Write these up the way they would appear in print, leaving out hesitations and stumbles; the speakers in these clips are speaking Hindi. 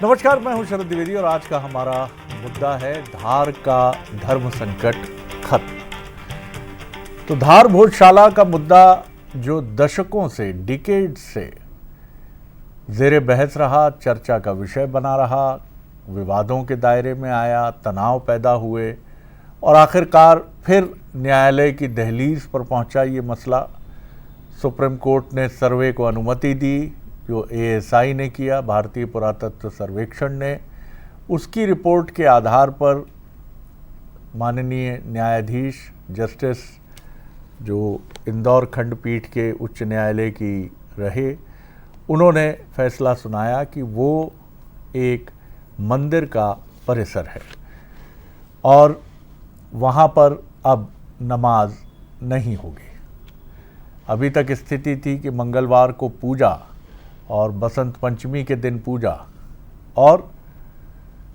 नमस्कार, मैं हूं शरद द्विवेदी और आज का हमारा मुद्दा है धार का धर्म संकट खत्म। तो धार भोजशाला का मुद्दा जो दशकों से, डिकेड से जेरे बहस रहा, चर्चा का विषय बना रहा, विवादों के दायरे में आया, तनाव पैदा हुए और आखिरकार फिर न्यायालय की दहलीज पर पहुंचा ये मसला। सुप्रीम कोर्ट ने सर्वे को अनुमति दी जो एएसआई ने किया, भारतीय पुरातत्व सर्वेक्षण ने। उसकी रिपोर्ट के आधार पर माननीय न्यायाधीश जस्टिस जो इंदौर खंडपीठ के उच्च न्यायालय की रहे, उन्होंने फैसला सुनाया कि वो एक मंदिर का परिसर है और वहाँ पर अब नमाज नहीं होगी। अभी तक स्थिति थी कि मंगलवार को पूजा और बसंत पंचमी के दिन पूजा और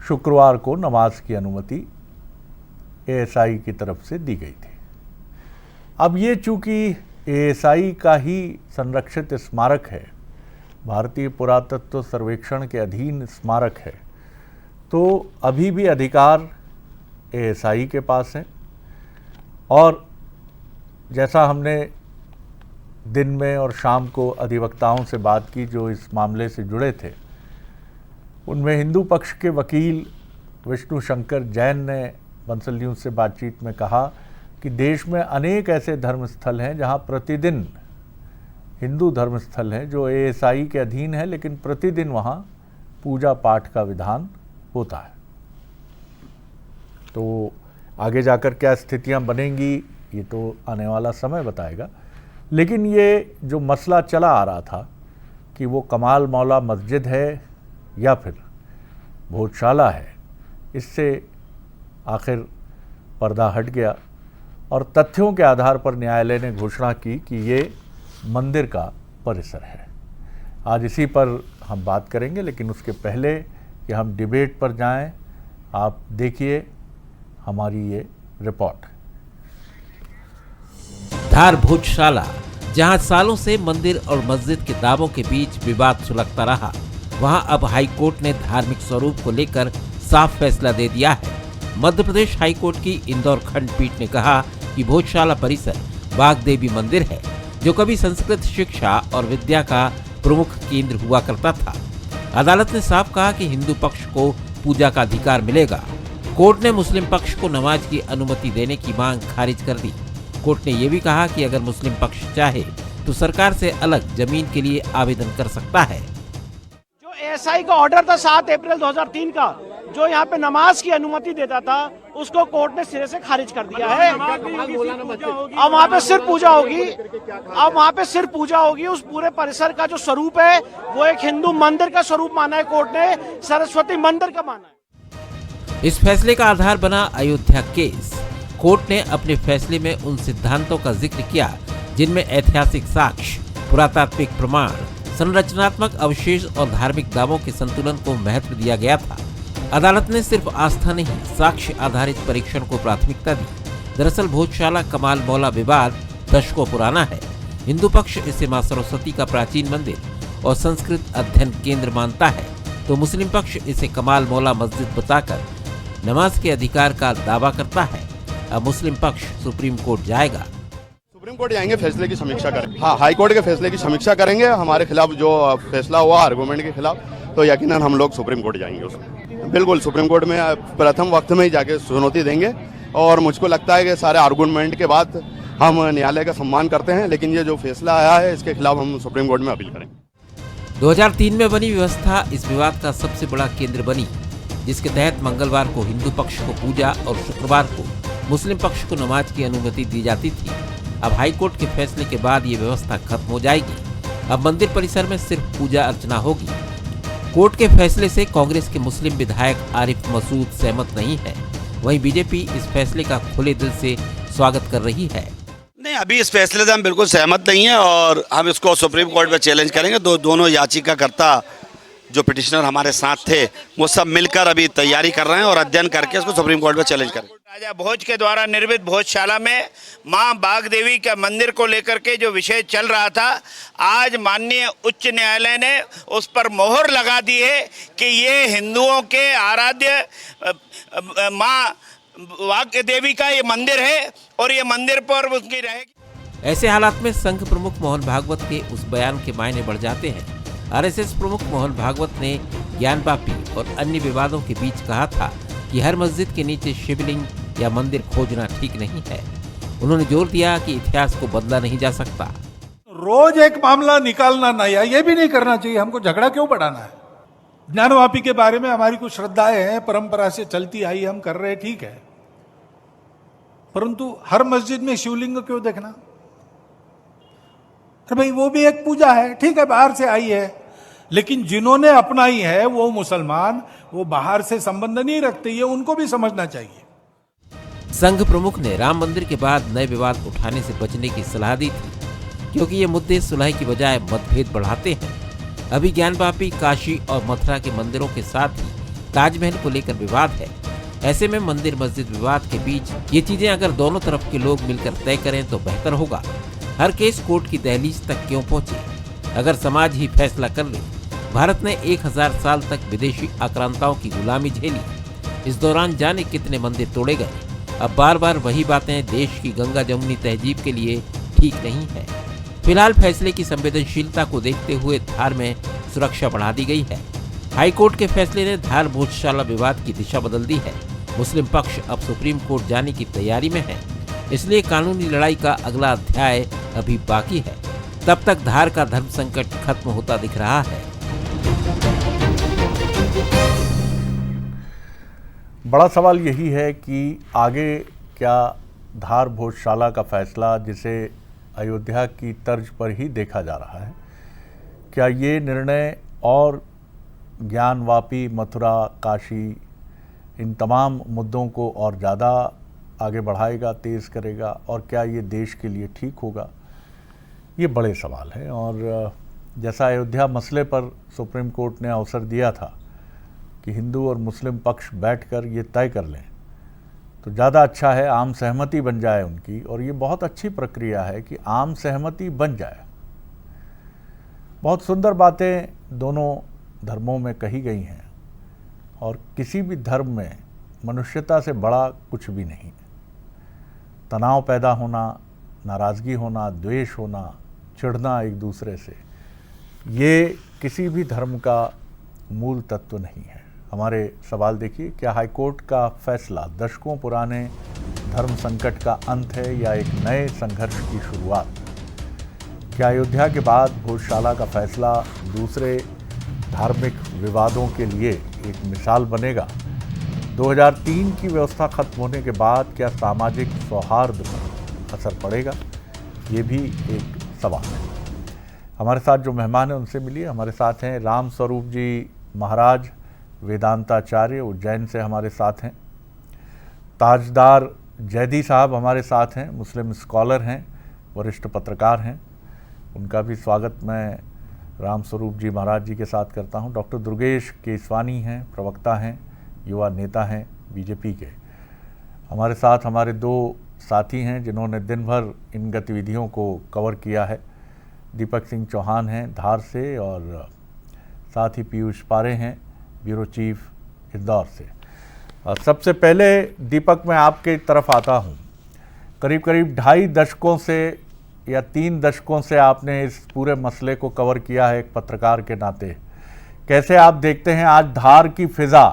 शुक्रवार को नमाज की अनुमति एएसआई की तरफ से दी गई थी। अब ये चूँकि एएसआई का ही संरक्षित स्मारक है, भारतीय पुरातत्व सर्वेक्षण के अधीन स्मारक है, तो अभी भी अधिकार एएसआई के पास है। और जैसा हमने दिन में और शाम को अधिवक्ताओं से बात की जो इस मामले से जुड़े थे, उनमें हिंदू पक्ष के वकील विष्णु शंकर जैन ने बंसल न्यूज़ से बातचीत में कहा कि देश में अनेक ऐसे धर्मस्थल हैं जहां प्रतिदिन, हिंदू धर्मस्थल हैं जो एएसआई के अधीन है, लेकिन प्रतिदिन वहां पूजा पाठ का विधान होता है। तो आगे जाकर क्या स्थितियां बनेंगी ये तो आने वाला समय बताएगा। लेकिन ये जो मसला चला आ रहा था कि वो कमाल मौला मस्जिद है या फिर भोजशाला है, इससे आखिर पर्दा हट गया और तथ्यों के आधार पर न्यायालय ने घोषणा की कि ये मंदिर का परिसर है। आज इसी पर हम बात करेंगे, लेकिन उसके पहले कि हम डिबेट पर जाएं, आप देखिए हमारी ये रिपोर्ट। धार भोजशाला, जहां सालों से मंदिर और मस्जिद के दावों के बीच विवाद सुलगता रहा, वहां अब हाई कोर्ट ने धार्मिक स्वरूप को लेकर साफ फैसला दे दिया है। मध्य प्रदेश हाई कोर्ट की इंदौर खंडपीठ ने कहा कि भोजशाला परिसर बाग देवी मंदिर है जो कभी संस्कृत शिक्षा और विद्या का प्रमुख केंद्र हुआ करता था। अदालत ने साफ कहा कि हिंदू पक्ष को पूजा का अधिकार मिलेगा। कोर्ट ने मुस्लिम पक्ष को नमाज की अनुमति देने की मांग खारिज कर दी। कोर्ट ने यह भी कहा कि अगर मुस्लिम पक्ष चाहे तो सरकार से अलग जमीन के लिए आवेदन कर सकता है। जो एएसआई का ऑर्डर था 7 अप्रैल 2003 का, जो यहाँ पे नमाज की अनुमति देता था, उसको कोर्ट ने सिरे से खारिज कर दिया है। अब वहाँ पे सिर्फ पूजा होगी, अब वहाँ पे सिर्फ पूजा होगी। उस पूरे परिसर का जो स्वरूप है वो एक हिंदू मंदिर का स्वरूप माना है कोर्ट ने, सरस्वती मंदिर का माना है। इस फैसले का आधार बना अयोध्या केस। कोर्ट ने अपने फैसले में उन सिद्धांतों का जिक्र किया जिनमें ऐतिहासिक साक्ष्य, पुरातात्विक प्रमाण, संरचनात्मक अवशेष और धार्मिक दावों के संतुलन को महत्व दिया गया था। अदालत ने सिर्फ आस्था नहीं, साक्ष्य आधारित परीक्षण को प्राथमिकता दी। दरअसल भोजशाला कमाल मौला विवाद दशकों पुराना है। हिंदू पक्ष इसे मां सरस्वती का प्राचीन मंदिर और संस्कृत अध्ययन केंद्र मानता है, तो मुस्लिम पक्ष इसे कमाल मौला मस्जिद बताकर नमाज के अधिकार का दावा करता है। अब मुस्लिम पक्ष सुप्रीम कोर्ट जाएगा। सुप्रीम कोर्ट जाएंगे, फैसले की समीक्षा करेंगे। हाँ, हाई कोर्ट के फैसले की समीक्षा करेंगे। हमारे खिलाफ जो फैसला हुआ आर्गूमेंट के खिलाफ, तो यकीनन हम लोग सुप्रीम कोर्ट जाएंगे उसमें। बिल्कुल सुप्रीम कोर्ट में प्रथम वक्त में ही जाके चुनौती देंगे और मुझको लगता है कि सारे आर्गूमेंट के बाद हम न्यायालय का सम्मान करते हैं, लेकिन ये जो फैसला आया है इसके खिलाफ हम सुप्रीम कोर्ट में अपील करेंगे। 2003 में बनी व्यवस्था इस विवाद का सबसे बड़ा केंद्र बनी, जिसके तहत मंगलवार को हिंदू पक्ष को पूजा और शुक्रवार को मुस्लिम पक्ष को नमाज की अनुमति दी जाती थी। अब हाई कोर्ट के फैसले के बाद ये व्यवस्था खत्म हो जाएगी। अब मंदिर परिसर में सिर्फ पूजा अर्चना होगी। कोर्ट के फैसले से कांग्रेस के मुस्लिम विधायक आरिफ मसूद सहमत नहीं है। वहीं बीजेपी इस फैसले का खुले दिल से स्वागत कर रही है। नहीं, अभी इस फैसले से हम बिल्कुल सहमत नहीं है और हम इसको सुप्रीम कोर्ट में चैलेंज करेंगे। दोनों याचिकाकर्ता जो पिटिशनर हमारे साथ थे वो सब मिलकर अभी तैयारी कर रहे हैं और अध्ययन करके इसको सुप्रीम कोर्ट में चैलेंज करेंगे। राजा भोज के द्वारा निर्मित भोजशाला में मां बाग देवी के मंदिर को लेकर के जो विषय चल रहा था, आज माननीय उच्च न्यायालय ने उस पर मोहर लगा दी है कि ये हिंदुओं के आराध्य मां बाग देवी का ये मंदिर है और ये मंदिर पर उसकी रहेगी। ऐसे हालात में संघ प्रमुख मोहन भागवत के उस बयान के मायने बढ़ जाते हैं। आरएसएस प्रमुख मोहन भागवत ने ज्ञानवापी और अन्य विवादों के बीच कहा था कि हर मस्जिद के नीचे शिवलिंग या मंदिर खोजना ठीक नहीं है। उन्होंने जोर दिया कि इतिहास को बदला नहीं जा सकता। रोज एक मामला निकालना नया, ये भी नहीं करना चाहिए। हमको झगड़ा क्यों बढ़ाना है? ज्ञानवापी के बारे में हमारी कुछ श्रद्धाएं हैं, परंपरा से चलती आई, हम कर रहे, ठीक है, परंतु हर मस्जिद में शिवलिंग क्यों देखना? अरे भाई वो भी एक पूजा है, ठीक है, बाहर से आई है, लेकिन जिन्होंने अपनाई है वो मुसलमान, वो बाहर से संबंध नहीं रखते, ये उनको भी समझना चाहिए। संघ प्रमुख ने राम मंदिर के बाद नए विवाद उठाने से बचने की सलाह दी थी, क्योंकि ये मुद्दे सुलह की बजाय मतभेद बढ़ाते हैं। अभी ज्ञानवापी, काशी और मथुरा के मंदिरों के साथ ही ताजमहल को लेकर विवाद है। ऐसे में मंदिर मस्जिद विवाद के बीच ये चीजें अगर दोनों तरफ के लोग मिलकर तय करें तो बेहतर होगा। हर केस कोर्ट की दहलीज तक क्यों पहुंचे? अगर समाज ही फैसला कर ले। भारत ने 1000 साल तक विदेशी आक्रांताओं की गुलामी झेली। इस दौरान जाने कितने मंदिर तोड़े गए। अब बार बार वही बातें देश की गंगा जमुनी तहजीब के लिए ठीक नहीं है। फिलहाल फैसले की संवेदनशीलता को देखते हुए धार में सुरक्षा बढ़ा दी गई है। हाईकोर्ट के फैसले ने धार भोजशाला विवाद की दिशा बदल दी है। मुस्लिम पक्ष अब सुप्रीम कोर्ट जाने की तैयारी में है, इसलिए कानूनी लड़ाई का अगला अध्याय अभी बाकी है। तब तक धार का धर्म संकट खत्म होता दिख रहा है। बड़ा सवाल यही है कि आगे क्या धार भोजशाला का फैसला, जिसे अयोध्या की तर्ज पर ही देखा जा रहा है, क्या ये निर्णय और ज्ञानवापी, मथुरा, काशी, इन तमाम मुद्दों को और ज़्यादा आगे बढ़ाएगा, तेज़ करेगा, और क्या ये देश के लिए ठीक होगा? ये बड़े सवाल हैं। और जैसा अयोध्या मसले पर सुप्रीम कोर्ट ने अवसर दिया था कि हिंदू और मुस्लिम पक्ष बैठकर ये तय कर लें, तो ज़्यादा अच्छा है, आम सहमति बन जाए उनकी। और ये बहुत अच्छी प्रक्रिया है कि आम सहमति बन जाए। बहुत सुंदर बातें दोनों धर्मों में कही गई हैं, और किसी भी धर्म में मनुष्यता से बड़ा कुछ भी नहीं। तनाव पैदा होना, नाराज़गी होना, द्वेष होना, चिढ़ना एक दूसरे से, ये किसी भी धर्म का मूल तत्व नहीं है। हमारे सवाल देखिए, क्या हाईकोर्ट का फैसला दशकों पुराने धर्म संकट का अंत है या एक नए संघर्ष की शुरुआत? क्या अयोध्या के बाद भोजशाला का फैसला दूसरे धार्मिक विवादों के लिए एक मिसाल बनेगा? 2003 की व्यवस्था खत्म होने के बाद क्या सामाजिक सौहार्द पर असर पड़ेगा? ये भी एक सवाल है। हमारे साथ जो मेहमान हैं उनसे मिलिए। हमारे साथ हैं राम स्वरूप जी महाराज, वेदांताचार्य, उज्जैन से हमारे साथ हैं। ताजदार जैदी साहब हमारे साथ हैं, मुस्लिम स्कॉलर हैं, वरिष्ठ पत्रकार हैं। उनका भी स्वागत मैं राम स्वरूप जी महाराज जी के साथ करता हूं। डॉक्टर दुर्गेश केसवानी हैं, प्रवक्ता हैं, युवा नेता हैं बीजेपी के। हमारे साथ हमारे दो साथी हैं जिन्होंने दिन भर इन गतिविधियों को कवर किया है। दीपक सिंह चौहान हैं धार से, और साथ ही पीयूष पारे हैं, ब्यूरो चीफ इंदौर से। सबसे पहले दीपक, मैं आपके तरफ आता हूं। करीब करीब 2.5 दशकों से या 3 दशकों से आपने इस पूरे मसले को कवर किया है एक पत्रकार के नाते। कैसे आप देखते हैं आज धार की फिजा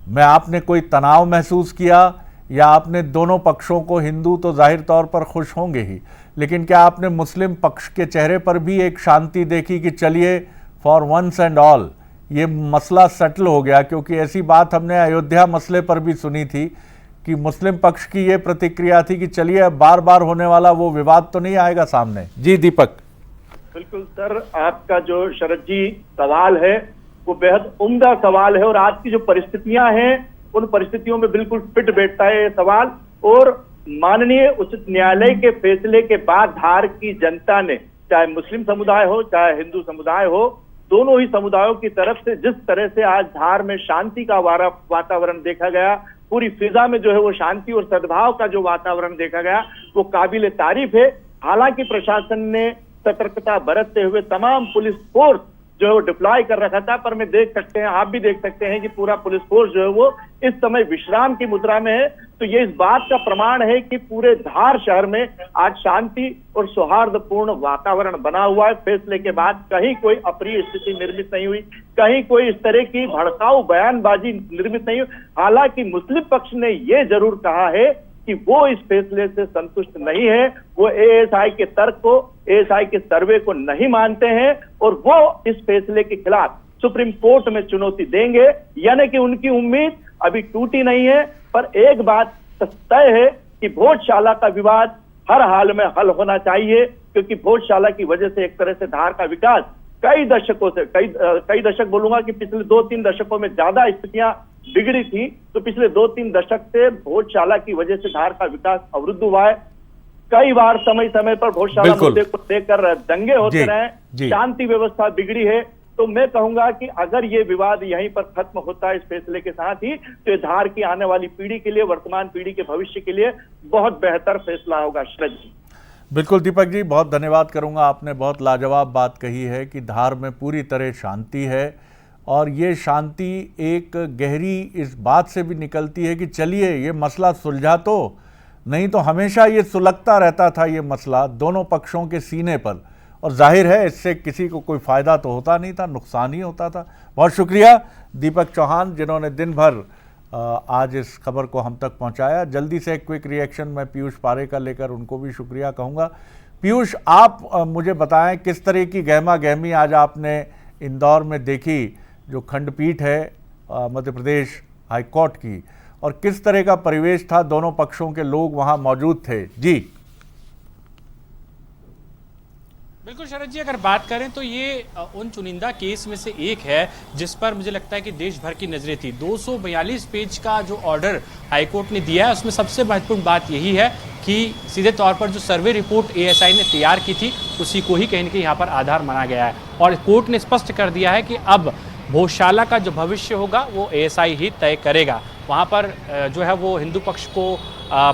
में? आपने कोई तनाव महसूस किया, या आपने दोनों पक्षों को, हिंदू तो जाहिर तौर पर खुश होंगे ही, लेकिन क्या आपने मुस्लिम पक्ष के चेहरे पर भी एक शांति देखी कि चलिए फॉर वंस एंड ऑल ये मसला सेटल हो गया? क्योंकि ऐसी बात हमने अयोध्या मसले पर भी सुनी थी कि मुस्लिम पक्ष की ये प्रतिक्रिया थी कि चलिए अब बार बार होने वाला वो विवाद तो नहीं आएगा सामने। जी दीपक। बिल्कुल सर, आपका जो शरद जी सवाल है वो बेहद उम्दा सवाल है, और आज की जो परिस्थितियां हैं उन परिस्थितियों में बिल्कुल फिट बैठता है ये सवाल। और माननीय उच्च न्यायालय के फैसले के बाद धार की जनता ने, चाहे मुस्लिम समुदाय हो चाहे हिंदू समुदाय हो, दोनों ही समुदायों की तरफ से जिस तरह से आज धार में शांति का वातावरण देखा गया, पूरी फिजा में जो है वो शांति और सद्भाव का जो वातावरण देखा गया वो काबिल तारीफ है। हालांकि प्रशासन ने सतर्कता बरतते हुए तमाम पुलिस फोर्स जो है वो डिप्लॉय कर रखा था, पर मैं देख सकते हैं, आप भी देख सकते हैं कि पूरा पुलिस फोर्स जो है वो इस समय विश्राम की मुद्रा में है। तो ये इस बात का प्रमाण है कि पूरे धार शहर में आज शांति और सौहार्दपूर्ण वातावरण बना हुआ है। फैसले के बाद कहीं कोई अप्रिय स्थिति निर्मित नहीं हुई, कहीं कोई इस तरह की भड़काऊ बयानबाजी निर्मित नहीं हुई। हालांकि मुस्लिम पक्ष ने ये जरूर कहा है कि वो इस फैसले से संतुष्ट नहीं है, वो एएसआई के तर्क को, एएसआई के सर्वे को नहीं मानते हैं और वो इस फैसले के खिलाफ सुप्रीम कोर्ट में चुनौती देंगे। यानी कि उनकी उम्मीद अभी टूटी नहीं है, पर एक बात तय है कि भोजशाला का विवाद हर हाल में हल होना चाहिए, क्योंकि भोजशाला की वजह से एक तरह से धार का विकास कई दशकों से, कई दशक बोलूंगा कि पिछले 2-3 दशकों में ज्यादा स्थितियां बिगड़ी थी। तो पिछले 2-3 दशक से भोजशाला की वजह से धार का विकास अवरुद्ध हुआ है। कई बार समय समय पर भोजशाला मुद्दे को लेकर दंगे होते रहे, शांति व्यवस्था बिगड़ी है। तो मैं कहूंगा कि अगर ये विवाद यहीं पर खत्म होता है इस फैसले के साथ ही, तो ये धार की आने वाली पीढ़ी के लिए, वर्तमान पीढ़ी के भविष्य के लिए बहुत बेहतर फैसला होगा। शरद जी, बिल्कुल दीपक जी, बहुत धन्यवाद करूंगा। आपने बहुत लाजवाब बात कही है कि धार में पूरी तरह शांति है और ये शांति एक गहरी इस बात से भी निकलती है कि चलिए ये मसला सुलझा, तो नहीं तो हमेशा ये सुलगता रहता था ये मसला दोनों पक्षों के सीने पर, और जाहिर है इससे किसी को कोई फ़ायदा तो होता नहीं था, नुकसान ही होता था। बहुत शुक्रिया दीपक चौहान जिन्होंने दिन भर आज इस खबर को हम तक पहुंचाया। जल्दी से क्विक रिएक्शन मैं पीयूष पारे का लेकर उनको भी शुक्रिया कहूँगा। पीयूष, आप मुझे बताएं किस तरह की गहमा गहमी आज आपने इंदौर में देखी, जो खंडपीठ है मध्य प्रदेश हाई कोर्ट की, और किस तरह का परिवेश था, दोनों पक्षों के लोग वहां मौजूद थे? जी बिल्कुल शरद जी, अगर बात करें तो ये उन चुनिंदा केस में से एक है जिस पर मुझे लगता है कि देश भर की नजरें थी। 242 पेज का जो ऑर्डर हाईकोर्ट ने दिया है उसमें सबसे महत्वपूर्ण बात यही है कि सीधे तौर पर जो सर्वे रिपोर्ट एएसआई ने तैयार की थी उसी को ही कहीं ना कहीं यहाँ पर आधार माना गया है, और कोर्ट ने स्पष्ट कर दिया है कि अब भोजशाला का जो भविष्य होगा वो एएसआई ही तय करेगा। वहाँ पर जो है वो हिंदू पक्ष को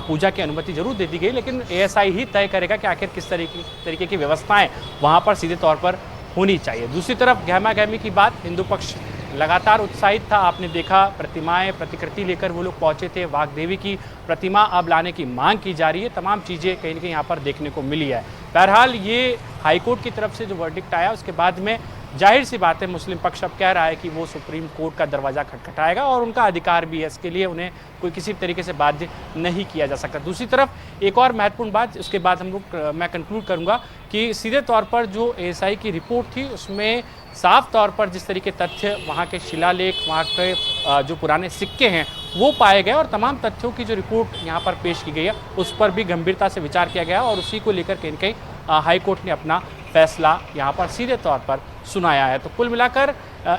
पूजा की अनुमति जरूर दे दी गई, लेकिन एएसआई ही तय करेगा कि आखिर किस तरीके की व्यवस्थाएं वहाँ पर सीधे तौर पर होनी चाहिए। दूसरी तरफ गहमा गहमी की बात, हिंदू पक्ष लगातार उत्साहित था। आपने देखा प्रतिमाएं, प्रतिकृति लेकर वो लोग पहुंचे थे, वाग्देवी की प्रतिमा अब लाने की मांग की जा रही है। तमाम चीज़ें कहीं ना कहीं यहाँ पर देखने को मिली है। बहरहाल ये हाईकोर्ट की तरफ से जो वर्डिक्ट आया उसके बाद में जाहिर सी बात है मुस्लिम पक्ष अब कह रहा है कि वो सुप्रीम कोर्ट का दरवाज़ा खटखटाएगा, और उनका अधिकार भी है, इसके लिए उन्हें कोई किसी तरीके से बाध्य नहीं किया जा सकता। दूसरी तरफ एक और महत्वपूर्ण बात, उसके बाद मैं कंक्लूड करूंगा कि सीधे तौर पर जो एएसआई की रिपोर्ट थी उसमें साफ तौर पर जिस तरीके तथ्य, वहाँ के शिलालेख, वहाँ के जो पुराने सिक्के हैं वो पाए गए, और तमाम तथ्यों की जो रिपोर्ट यहाँ पर पेश की गई है उस पर भी गंभीरता से विचार किया गया, और उसी को लेकर कहीं न कहीं हाईकोर्ट ने अपना फैसला यहाँ पर सीधे तौर पर सुनाया है। तो कुल मिलाकर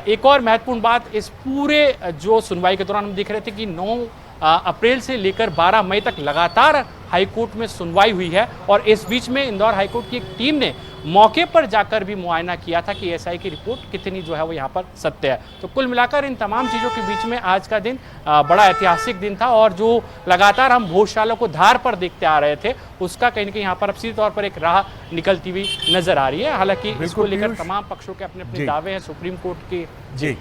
एक और महत्वपूर्ण बात, इस पूरे जो सुनवाई के दौरान हम देख रहे थे कि 9 अप्रैल से लेकर 12 मई तक लगातार हाईकोर्ट में सुनवाई हुई है, और इस बीच में इंदौर हाईकोर्ट की एक टीम ने मौके पर जाकर भी मुआयना किया था कि एएसआई की रिपोर्ट कितनी जो है वो यहाँ पर सत्य है। तो कुल मिलाकर इन तमाम चीज़ों के बीच में आज का दिन बड़ा ऐतिहासिक दिन था, और जो लगातार हम भोजशाला को धार पर देखते आ रहे थे उसका कहीं ना कहीं यहाँ पर अब सीधे तौर पर एक राह निकलती हुई नजर आ रही है। हालांकि इसको लेकर तमाम पक्षों के अपने अपने दावे हैं सुप्रीम कोर्ट के। जी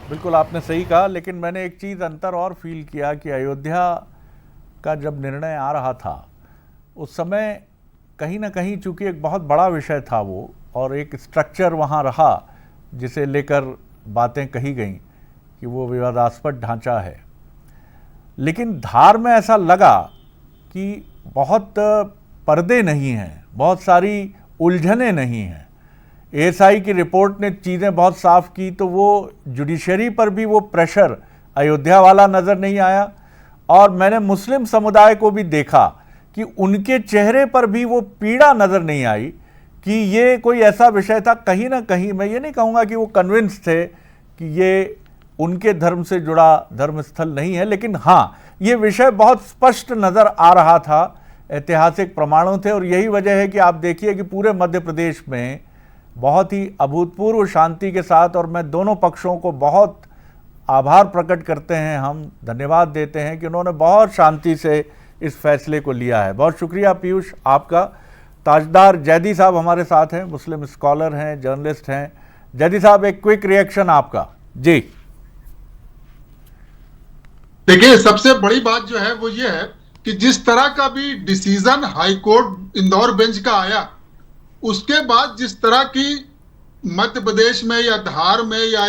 बिल्कुल आपने सही कहा, लेकिन मैंने एक चीज़ अंतर और फील किया कि अयोध्या का जब निर्णय आ रहा था उस समय कहीं ना कहीं चूंकि एक बहुत बड़ा विषय था वो, और एक स्ट्रक्चर वहाँ रहा जिसे लेकर बातें कही गई कि वो विवादास्पद ढांचा है, लेकिन धार में ऐसा लगा कि बहुत पर्दे नहीं हैं, बहुत सारी उलझनें नहीं हैं। एएसआई की रिपोर्ट ने चीज़ें बहुत साफ की, तो वो जुडिशरी पर भी वो प्रेशर अयोध्या वाला नज़र नहीं आया, और मैंने मुस्लिम समुदाय को भी देखा कि उनके चेहरे पर भी वो पीड़ा नज़र नहीं आई कि ये कोई ऐसा विषय था। कहीं ना कहीं मैं ये नहीं कहूँगा कि वो कन्विंस थे कि ये उनके धर्म से जुड़ा धर्मस्थल नहीं है, लेकिन हाँ ये विषय बहुत स्पष्ट नज़र आ रहा था, ऐतिहासिक प्रमाणों थे, और यही वजह है कि आप देखिए कि पूरे मध्य प्रदेश में बहुत ही अभूतपूर्व शांति के साथ, और मैं दोनों पक्षों को बहुत आभार प्रकट करते हैं, हम धन्यवाद देते हैं कि उन्होंने बहुत शांति से इस फैसले को लिया है। बहुत शुक्रिया पीयूष आपका। ताजदार जैदी साहब हमारे साथ हैं, मुस्लिम स्कॉलर हैं, जर्नलिस्ट हैं। जैदी साहब, एक क्विक रिएक्शन आपका। जी देखिए, सबसे बड़ी बात जो है वो ये है कि जिस तरह का भी decision high court Indore bench का आया, उसके बाद जिस तरह की मध्य प्रदेश में या धार में या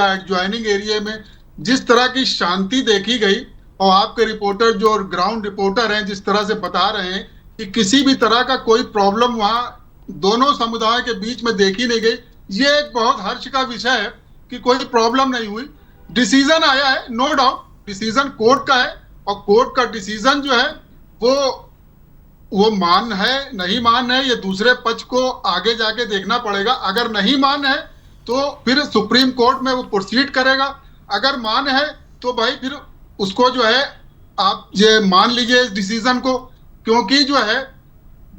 एडजॉइनिंग एरिया में जिस तरह की शांति देखी गई, और आपके रिपोर्टर जो ग्राउंड रिपोर्टर हैं जिस तरह से बता रहे हैं कि किसी भी तरह का कोई प्रॉब्लम वहां दोनों समुदाय के बीच में देखी नहीं गई, ये एक बहुत हर्ष का विषय है कि कोई प्रॉब्लम नहीं हुई। डिसीजन आया है, नो डाउट डिसीजन कोर्ट का है, और कोर्ट का डिसीजन जो है वो मान है नहीं मान है, ये दूसरे पक्ष को आगे जाके देखना पड़ेगा। अगर नहीं मान है तो फिर सुप्रीम कोर्ट में वो प्रोसीड करेगा, अगर मान है तो भाई फिर उसको जो है आप ये मान लीजिए इस डिसीजन को, क्योंकि जो है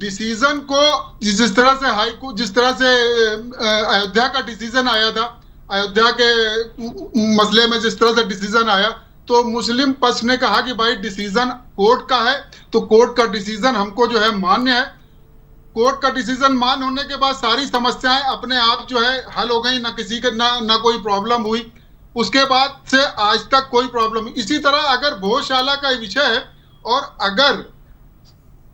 डिसीजन को जिस तरह से हाई कोर्ट, जिस तरह से अयोध्या का डिसीजन आया था, अयोध्या के मसले में जिस तरह से डिसीजन आया, तो मुस्लिम पक्ष ने कहा कि भाई डिसीजन कोर्ट का है तो कोर्ट का डिसीजन हमको जो है मान्य है। कोर्ट का डिसीजन मान्य होने के बाद सारी समस्याएं अपने आप जो है हल हो गई, ना किसी के ना कोई प्रॉब्लम हुई, उसके बाद से आज तक कोई प्रॉब्लम। इसी तरह अगर भोजशाला का विषय है और अगर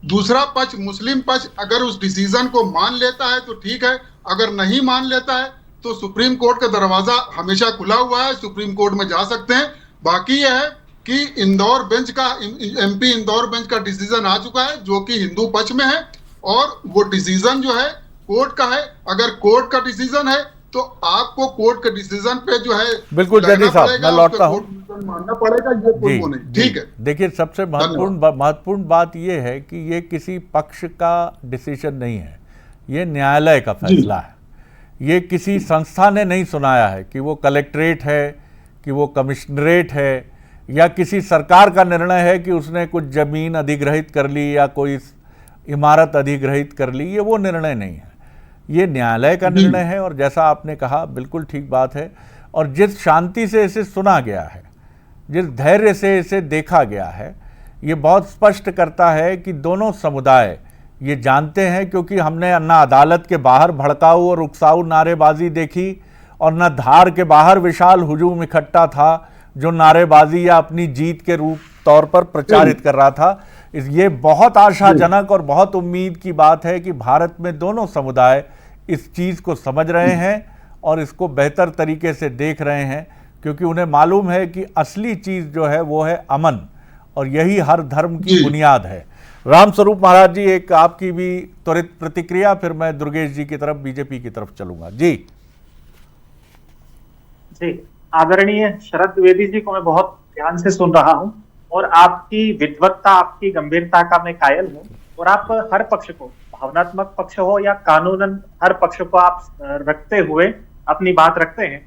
दूसरा पक्ष मुस्लिम पक्ष अगर उस डिसीजन को मान लेता है तो ठीक है, अगर नहीं मान लेता है तो सुप्रीम कोर्ट का दरवाजा हमेशा खुला हुआ है, सुप्रीम कोर्ट में जा सकते हैं। बाकी यह है कि इंदौर बेंच का एमपी इंदौर बेंच का डिसीजन आ चुका है जो कि हिंदू पक्ष में है, और वो डिसीजन जो है कोर्ट का है। अगर कोर्ट का डिसीजन है तो आपको कोर्ट के डिसीजन पे जो है बिल्कुल जैदी साहब, मैं लौटता हूँ, मानना पड़ेगा, ये कोई वो नहीं, ठीक है। देखिए, सबसे महत्वपूर्ण बात ये है कि ये किसी पक्ष का डिसीजन नहीं है, ये न्यायालय का फैसला है। ये किसी संस्था ने नहीं सुनाया है कि वो कलेक्ट्रेट है, कि वो कमिश्नरेट है, या किसी सरकार का निर्णय है कि उसने कुछ जमीन अधिग्रहित कर ली या कोई इमारत अधिग्रहित कर ली। ये वो निर्णय नहीं है, ये न्यायालय का निर्णय है। और जैसा आपने कहा, बिल्कुल ठीक बात है। और जिस शांति से इसे सुना गया है, जिस धैर्य से इसे देखा गया है, ये बहुत स्पष्ट करता है कि दोनों समुदाय ये जानते हैं, क्योंकि हमने ना अदालत के बाहर भड़काऊ और उकसाऊ नारेबाजी देखी, और न धार के बाहर विशाल हुजूम इकट्ठा था जो नारेबाजी या अपनी जीत के रूप तौर पर प्रचारित कर रहा था। ये बहुत आशाजनक और बहुत उम्मीद की बात है कि भारत में दोनों समुदाय इस चीज़ को समझ रहे हैं और इसको बेहतर तरीके से देख रहे हैं, क्योंकि उन्हें मालूम है कि असली चीज़ जो है वो है अमन, और यही हर धर्म की बुनियाद है। रामस्वरूप महाराज जी, एक आपकी भी त्वरित प्रतिक्रिया, फिर मैं दुर्गेश जी की तरफ, बीजेपी की तरफ चलूंगा। जी आदरणीय शरद द्विवेदी जी को मैं बहुत ध्यान से सुन रहा हूं, और आपकी विद्वत्ता, आपकी गंभीरता का मैं कायल हूं, और आप हर पक्ष को, भावनात्मक पक्ष हो या कानूनन, हर पक्ष को आप रखते हुए अपनी बात रखते हैं।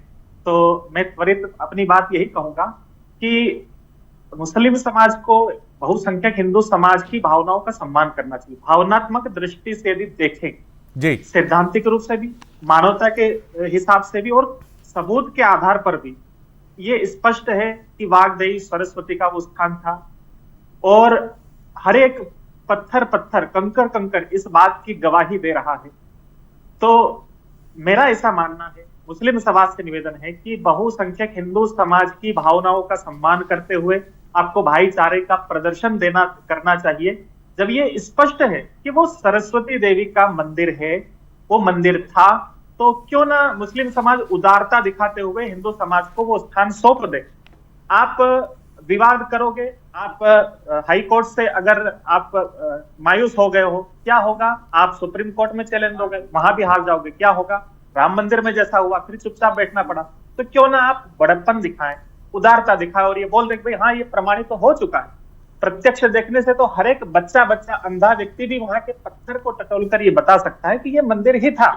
तो मैं त्वरित अपनी बात यही कहूंगा कि मुस्लिम समाज को, बहुसंख्यक हिंदू समाज की भावनाओं का सम्मान करना चाहिए। भावनात्मक दृष्टि से भी देखें जी, सैद्धांतिक रूप से भी, मानवता के हिसाब से भी, और सबूत के आधार पर भी ये स्पष्ट है कि वाग्देवी सरस्वती का वो स्थान था, और हर एक पत्थर पत्थर, कंकर कंकर इस बात की गवाही दे रहा है। तो मेरा ऐसा मानना है, मुस्लिम समाज से निवेदन है कि बहुसंख्यक हिंदू समाज की भावनाओं का सम्मान करते हुए आपको भाईचारे का प्रदर्शन करना चाहिए। जब ये स्पष्ट है कि वो सरस्वती देवी का मंदिर है, वो मंदिर था, तो क्यों ना मुस्लिम समाज उदारता दिखाते हुए हिंदू समाज को वो स्थान सौंप दे। आप विवाद करोगे, आप हाई कोर्ट से अगर आप मायूस हो गए हो, क्या होगा? आप सुप्रीम कोर्ट में चैलेंज दोगे, वहां भी हार जाओगे, क्या होगा? राम मंदिर में जैसा हुआ, फिर चुपचाप बैठना पड़ा। तो क्यों ना आप बड़प्पन दिखाएं, उदारता दिखाएं, और ये बोल दे भाई हाँ, ये प्रमाणित तो हो चुका है। प्रत्यक्ष देखने से तो हर एक बच्चा अंधा व्यक्ति भी वहां के पत्थर को टटोलकर ये बता सकता है कि ये मंदिर ही था।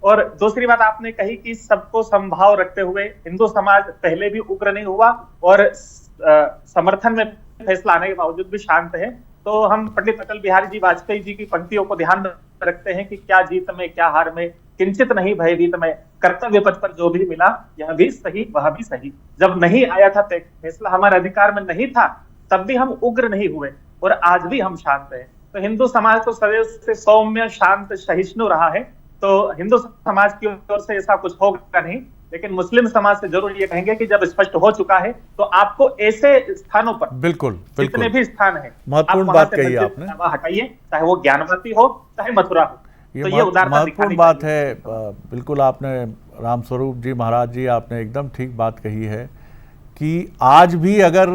और दूसरी बात आपने कही कि सबको समभाव रखते हुए हिंदू समाज पहले भी उग्र नहीं हुआ, और समर्थन में फैसला आने के बावजूद भी शांत है। तो हम पंडित अटल बिहारी जी वाजपेयी जी की पंक्तियों को ध्यान रखते हैं कि क्या जीत में क्या हार में, किंचित नहीं भयभीत में, कर्तव्य पथ पर जो भी मिला यह भी सही वह भी सही। जब नहीं आया था फैसला, हमारे अधिकार में नहीं था, तब भी हम उग्र नहीं हुए और आज भी हम शांत हैं। तो हिंदू समाज तो सदैव से सौम्य, शांत, सहिष्णु रहा है। तो हिंदू समाज की ओर से ऐसा कुछ होगा नहीं, लेकिन मुस्लिम समाज से जरूर ये कहेंगे कि जब स्पष्ट हो चुका है तो आपको ऐसे स्थानों पर बिल्कुल जितने भी स्थान है, महत्वपूर्ण बात कही आपने, हटाइए, चाहे वो ज्ञानवापी हो चाहे मथुरा हो। ये तो ये उदारता महत्वपूर्ण बात है। बिल्कुल आपने रामस्वरूप जी महाराज जी आपने एकदम ठीक बात कही है कि आज भी अगर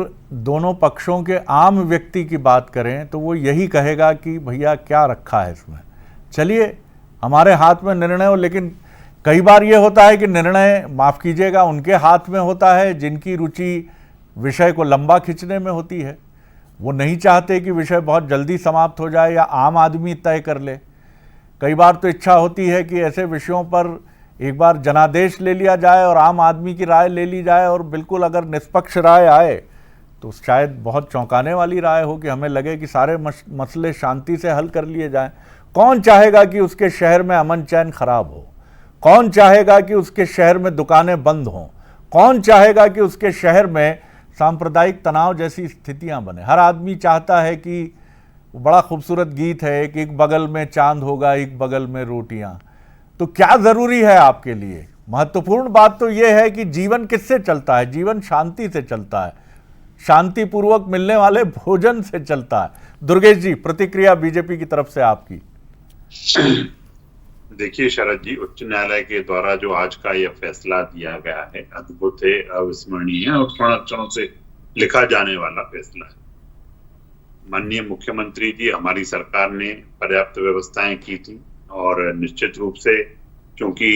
दोनों पक्षों के आम व्यक्ति की बात करें तो वो यही कहेगा कि भैया क्या रखा है इसमें, चलिए हमारे हाथ में निर्णय हो। लेकिन कई बार ये होता है कि निर्णय, माफ़ कीजिएगा, उनके हाथ में होता है जिनकी रुचि विषय को लंबा खींचने में होती है। वो नहीं चाहते कि विषय बहुत जल्दी समाप्त हो जाए या आम आदमी तय कर ले। कई बार तो इच्छा होती है कि ऐसे विषयों पर एक बार जनादेश ले लिया जाए और आम आदमी की राय ले ली जाए, और बिल्कुल अगर निष्पक्ष राय आए तो शायद बहुत चौंकाने वाली राय हो कि हमें लगे कि सारे मसले शांति से हल कर लिए जाएं। कौन चाहेगा कि उसके शहर में अमन चैन खराब हो? कौन चाहेगा कि उसके शहर में दुकानें बंद हों? कौन चाहेगा कि उसके शहर में सांप्रदायिक तनाव जैसी स्थितियां बने? हर आदमी चाहता है कि, बड़ा खूबसूरत गीत है, एक बगल में चांद होगा एक बगल में रोटियां। तो क्या ज़रूरी है आपके लिए? महत्वपूर्ण बात तो यह है कि जीवन किससे चलता है? जीवन शांति से चलता है, शांतिपूर्वक मिलने वाले भोजन से चलता है। दुर्गेश जी, प्रतिक्रिया बीजेपी की तरफ से आपकी। देखिए शरद जी, उच्च न्यायालय के द्वारा जो आज का यह फैसला दिया गया है अद्भुत है, अविस्मरणीय है और पूर्ण अक्षरों से लिखा जाने वाला फैसला है। माननीय मुख्यमंत्री जी, हमारी सरकार ने पर्याप्त व्यवस्थाएं की थी और निश्चित रूप से क्योंकि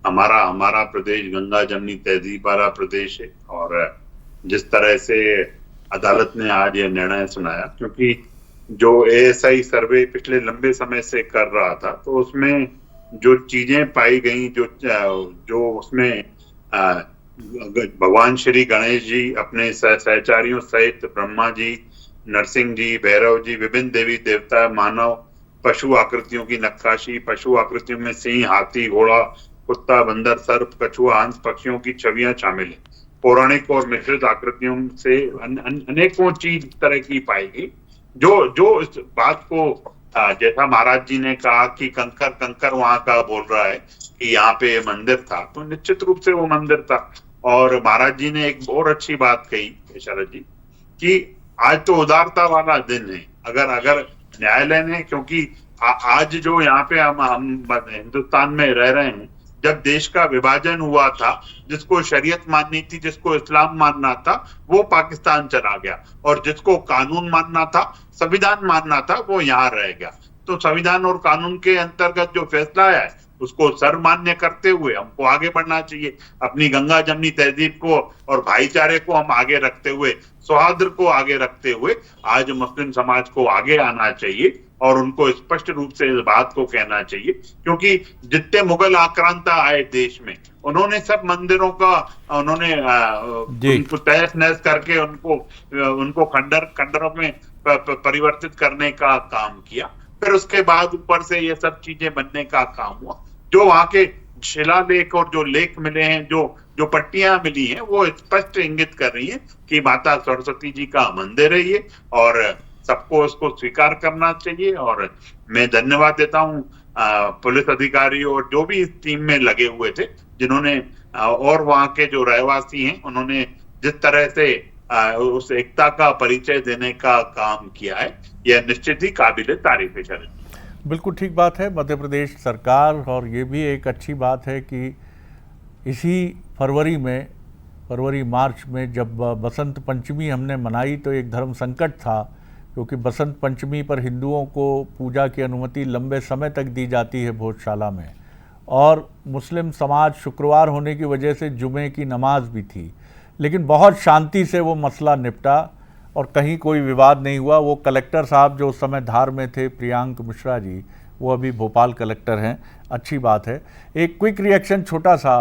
हमारा प्रदेश गंगा जमनी तहजीब वाला प्रदेश है और जिस तरह से अदालत ने आज यह निर्णय सुनाया, क्योंकि जो ASI सर्वे पिछले लंबे समय से कर रहा था तो उसमें जो चीजें पाई गई, जो उसमें भगवान श्री गणेश जी अपने सहचारियों सहित ब्रह्मा जी, नरसिंह जी, भैरव जी, विभिन्न देवी देवता, मानव, पशु आकृतियों की नक्काशी, पशु आकृतियों में सिंह, हाथी, घोड़ा, कुत्ता, बंदर, सर्प, कछुआ, हंस, पक्षियों की छवियां शामिल है। पौराणिक और मिश्रित आकृतियों से अनेकों चीज तरह की पाई गई, जो इस बात को जैसा महाराज जी ने कहा कि कंकर वहां का बोल रहा है कि यहाँ पे मंदिर था, तो निश्चित रूप से वो मंदिर था। और महाराज जी ने एक और अच्छी बात कही शरद जी कि आज तो उदारता वाला दिन है। अगर न्यायालय ने, क्योंकि आज जो यहाँ पे हम हिंदुस्तान में रह रहे हैं, जब देश का विभाजन हुआ था, जिसको शरीयत माननी थी, जिसको इस्लाम मानना था, वो पाकिस्तान चला गया और जिसको कानून मानना था, संविधान मानना था, वो यहाँ रह गया। तो संविधान और कानून के अंतर्गत जो फैसला आया है उसको सर्वमान्य करते हुए हमको आगे बढ़ना चाहिए। अपनी गंगा जमनी तहजीब को और भाईचारे को हम आगे रखते हुए, सौहार्द को आगे रखते हुए आज मुस्लिम समाज को आगे आना चाहिए और उनको स्पष्ट रूप से इस बात को कहना चाहिए, क्योंकि जितने मुगल आक्रांता आए देश में, उन्होंने सब मंदिरों का उन्होंने उनको तहस नहस करके उनको खंडरों में परिवर्तित करने का काम किया। फिर उसके बाद ऊपर से ये सब चीजें बनने का काम हुआ। जो वहां के शिलालेख और जो लेख मिले हैं, जो पट्टियां मिली हैं, वो स्पष्ट इंगित कर रही हैं कि माता सरस्वती जी का मंदिर है ये और सबको उसको स्वीकार करना चाहिए। और मैं धन्यवाद देता हूँ पुलिस अधिकारी और जो भी इस टीम में लगे हुए थे, जिन्होंने और वहाँ के जो रहवासी हैं, उन्होंने जिस तरह से उस एकता का परिचय देने का काम किया है, यह निश्चित ही काबिल तारीफ है। बिल्कुल ठीक बात है। मध्य प्रदेश सरकार, और ये भी एक अच्छी बात है कि इसी फरवरी मार्च में जब बसंत पंचमी हमने मनाई तो एक धर्म संकट था, क्योंकि बसंत पंचमी पर हिंदुओं को पूजा की अनुमति लंबे समय तक दी जाती है भोजशाला में, और मुस्लिम समाज शुक्रवार होने की वजह से जुमे की नमाज भी थी, लेकिन बहुत शांति से वो मसला निपटा और कहीं कोई विवाद नहीं हुआ। वो कलेक्टर साहब जो उस समय धार में थे, प्रियांक मिश्रा जी, वो अभी भोपाल कलेक्टर हैं, अच्छी बात है। एक क्विक रिएक्शन छोटा सा,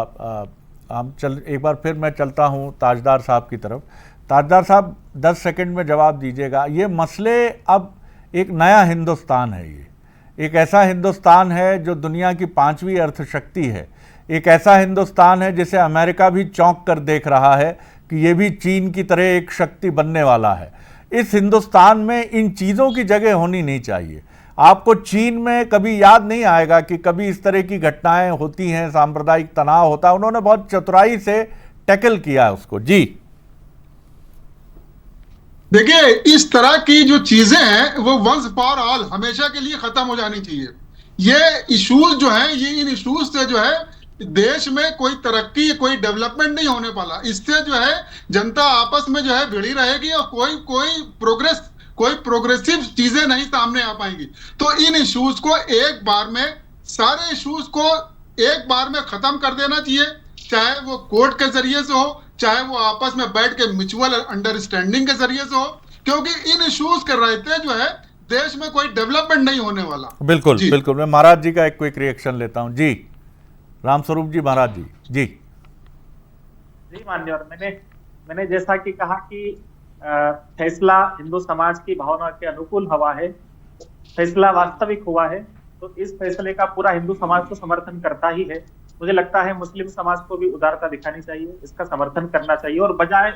एक बार फिर मैं चलता हूँ ताजदार साहब की तरफ। ताजदार साहब 10 सेकंड में जवाब दीजिएगा। ये मसले, अब एक नया हिंदुस्तान है, ये एक ऐसा हिंदुस्तान है जो दुनिया की 5वीं अर्थशक्ति है। एक ऐसा हिंदुस्तान है जिसे अमेरिका भी चौंक कर देख रहा है कि ये भी चीन की तरह एक शक्ति बनने वाला है। इस हिंदुस्तान में इन चीज़ों की जगह होनी नहीं चाहिए। आपको चीन में कभी याद नहीं आएगा कि कभी इस तरह की घटनाएं होती हैं, सांप्रदायिक तनाव होता है। उन्होंने बहुत चतुराई से टैकल किया है उसको। जी देखिए, इस तरह की जो चीजें हैं वो वंस फॉर ऑल हमेशा के लिए खत्म हो जानी चाहिए। ये इश्यूज जो हैं, ये इन इश्यूज से जो है देश में कोई तरक्की, कोई डेवलपमेंट नहीं होने वाला। इससे जो है जनता आपस में जो है भिड़ी रहेगी और कोई प्रोग्रेसिव चीजें नहीं सामने आ पाएंगी। तो इन इश्यूज को एक बार में, सारे इश्यूज को एक बार में खत्म कर देना चाहिए, चाहे वो कोर्ट के जरिए से हो, चाहे वो आपस में बैठ के म्यूचुअल अंडरस्टैंडिंग के जरिए से हो, क्योंकि इन इश्यूज के रहते जो है देश में कोई डेवलपमेंट नहीं होने वाला। बिल्कुल बिल्कुल। मैं महाराज जी का एक क्विक रिएक्शन लेता हूं। जी रामस्वरूप जी, महाराज जी। जी जी मान्यवर, मैंने जैसा कि कहा कि फैसला हिंदू समाज की भावना के अनुकूल हुआ है, फैसला वास्तविक हुआ है, तो इस फैसले का पूरा हिंदू समाज को समर्थन करता ही है। मुझे लगता है मुस्लिम समाज को भी उदारता दिखानी चाहिए, इसका समर्थन करना चाहिए और बजाय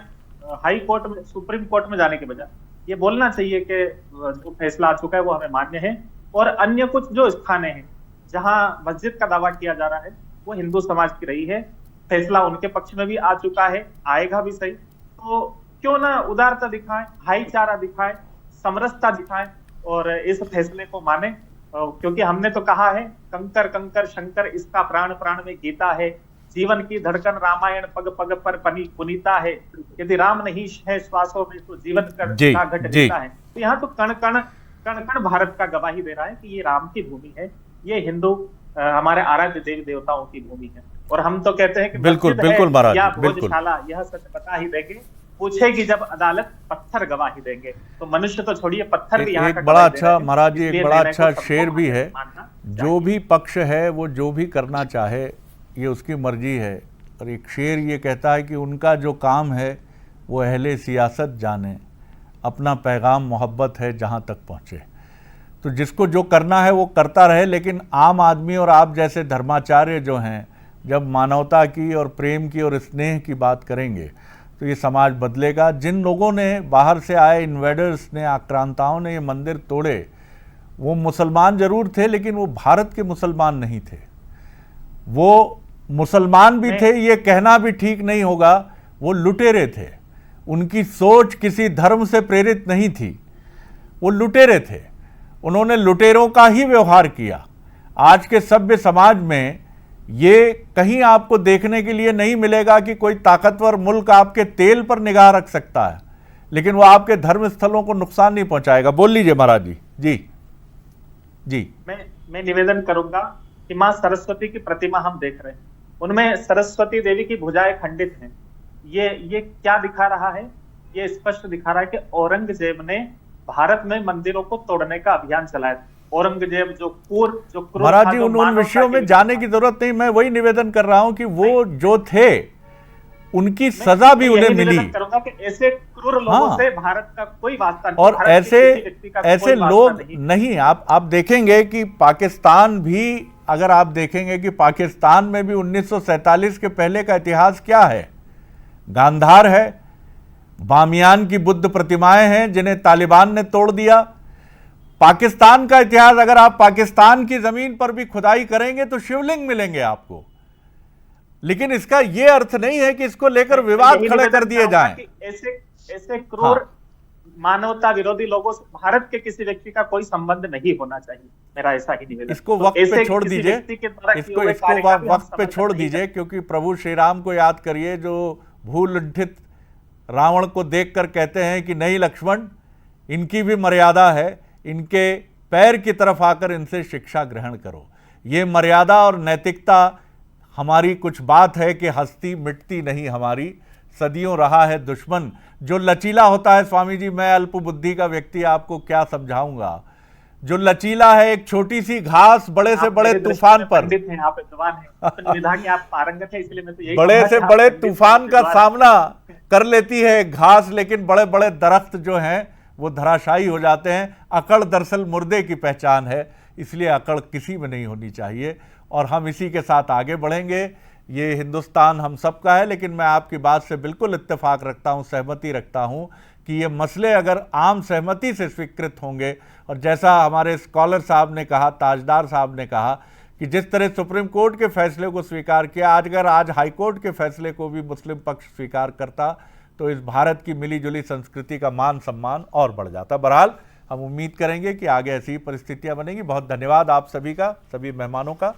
हाई कोर्ट में, सुप्रीम कोर्ट में जाने के बजाय ये बोलना चाहिए कि जो फैसला आ चुका है वो हमें मान्य है। और अन्य कुछ जो स्थानें हैं जहां मस्जिद का दावा किया जा रहा है वो हिंदू समाज की रही है, फैसला उनके पक्ष में भी आ चुका है, आएगा भी सही। तो क्यों ना उदारता दिखाएं, भाईचारा दिखाएं, समरसता दिखाएं और इस फैसले को माने, क्योंकि हमने तो कहा है कंकर कंकर शंकर इसका प्राण प्राण में गीता है, जीवन की धड़कन रामायण पग पग पर पुनीता है, यदि राम नहीं है श्वासों में तो जीवन का घट देता है। तो यहाँ तो कण कण कण कण भारत का गवाही दे रहा है कि ये राम की भूमि है, ये हिंदू हमारे आराध्य देवी देवताओं की भूमि है। और हम तो कहते हैं कि बिल्कुल बिल्कुल महाराज, या भोजशाला यह सच बता ही देंगे, पूछेगी जब अदालत पत्थर गवाही देंगे। तो मनुष्य तो छोड़िए, पत्थर भी यहाँ एक बड़ा अच्छा महाराज जी, एक बड़ा अच्छा शेर भी है, जो भी पक्ष है वो जो भी करना चाहे ये उसकी मर्जी है। और एक शेर ये कहता है कि उनका जो काम है वो अहले सियासत जाने, अपना पैगाम मोहब्बत है जहाँ तक पहुँचे। तो जिसको जो करना है वो करता रहे, लेकिन आम आदमी और आप जैसे धर्माचार्य जो हैं जब मानवता की और प्रेम की और स्नेह की बात करेंगे तो ये समाज बदलेगा। जिन लोगों ने बाहर से आए इन्वेडर्स ने, आक्रांताओं ने ये मंदिर तोड़े, वो मुसलमान जरूर थे लेकिन वो भारत के मुसलमान नहीं थे। वो मुसलमान भी थे, ये कहना भी ठीक नहीं होगा, वो लुटेरे थे। उनकी सोच किसी धर्म से प्रेरित नहीं थी, वो लुटेरे थे। उन्होंने लुटेरों का ही व्यवहार किया। आज के सभ्य समाज में ये कहीं आपको देखने के लिए नहीं मिलेगा कि कोई ताकतवर मुल्क आपके तेल पर निगाह रख सकता है, लेकिन वो आपके धर्म स्थलों को नुकसान नहीं पहुंचाएगा। बोल लीजिए महाराज जी। जी जी मैं निवेदन करूंगा कि मां सरस्वती की प्रतिमा हम देख रहे हैं, उनमें सरस्वती देवी की भुजाएं खंडित हैं। ये क्या दिखा रहा है? ये स्पष्ट दिखा रहा है कि औरंगजेब ने भारत में मंदिरों को तोड़ने का अभियान चलाया। औरंगजेब जो महाराज जी, उन विषयों में जाने की जरूरत नहीं। मैं वही निवेदन कर रहा हूं कि वो जो थे उनकी सजा भी उन्हें मिली। करूंगा कि ऐसे क्रूर लोगों से भारत का कोई वास्ता नहीं, और ऐसे लोग नहीं। आप देखेंगे कि पाकिस्तान भी, अगर आप देखेंगे कि पाकिस्तान में भी 1947 के पहले का इतिहास क्या है? गांधार है, बामियान की बुद्ध प्रतिमाएं हैं जिन्हें तालिबान ने तोड़ दिया। पाकिस्तान का इतिहास अगर आप पाकिस्तान की जमीन पर भी खुदाई करेंगे तो शिवलिंग मिलेंगे आपको। लेकिन इसका यह अर्थ नहीं है कि इसको लेकर विवाद खड़े कर दिए जाएं। ऐसे क्रूर मानवता विरोधी लोगों से भारत के किसी व्यक्ति का कोई संबंध नहीं होना चाहिए, मेरा ऐसा ही निवेदन। इसको वक्त पे छोड़ दीजिए, इसको वक्त पे छोड़ दीजिए, क्योंकि प्रभु श्री राम को याद करिए जो भूल लुंठित रावण को देखकर कहते हैं कि नहीं लक्ष्मण, इनकी भी मर्यादा है, इनके पैर की तरफ आकर इनसे शिक्षा ग्रहण करो। ये मर्यादा और नैतिकता हमारी कुछ बात है कि हस्ती मिटती नहीं हमारी, सदियों रहा है दुश्मन जो लचीला होता है। स्वामी जी, मैं अल्प बुद्धि का व्यक्ति आपको क्या समझाऊंगा। जो लचीला है, एक छोटी सी घास बड़े से बड़े तूफान पर, आप पारंगत हैं, इसलिए मैं तो यही बड़े से बड़े तूफान का सामना कर लेती है घास, लेकिन बड़े बड़े दरख्त जो हैं वो धराशायी हो जाते हैं। अकड़ दरअसल मुर्दे की पहचान है। इसलिए अकड़ किसी में नहीं होनी चाहिए और हम इसी के साथ आगे बढ़ेंगे। ये हिंदुस्तान हम सबका है, लेकिन मैं आपकी बात से बिल्कुल इत्तेफाक रखता हूँ, सहमति रखता हूँ कि ये मसले अगर आम सहमति से स्वीकृत होंगे और जैसा हमारे स्कॉलर साहब ने कहा, ताजदार साहब ने कहा कि जिस तरह सुप्रीम कोर्ट के फैसले को स्वीकार किया, अगर आज हाई कोर्ट के फैसले को भी मुस्लिम पक्ष स्वीकार करता तो इस भारत की मिलीजुली संस्कृति का मान सम्मान और बढ़ जाता। बहरहाल हम उम्मीद करेंगे कि आगे ऐसी परिस्थितियां बनेंगी। बहुत धन्यवाद आप सभी का, सभी मेहमानों का।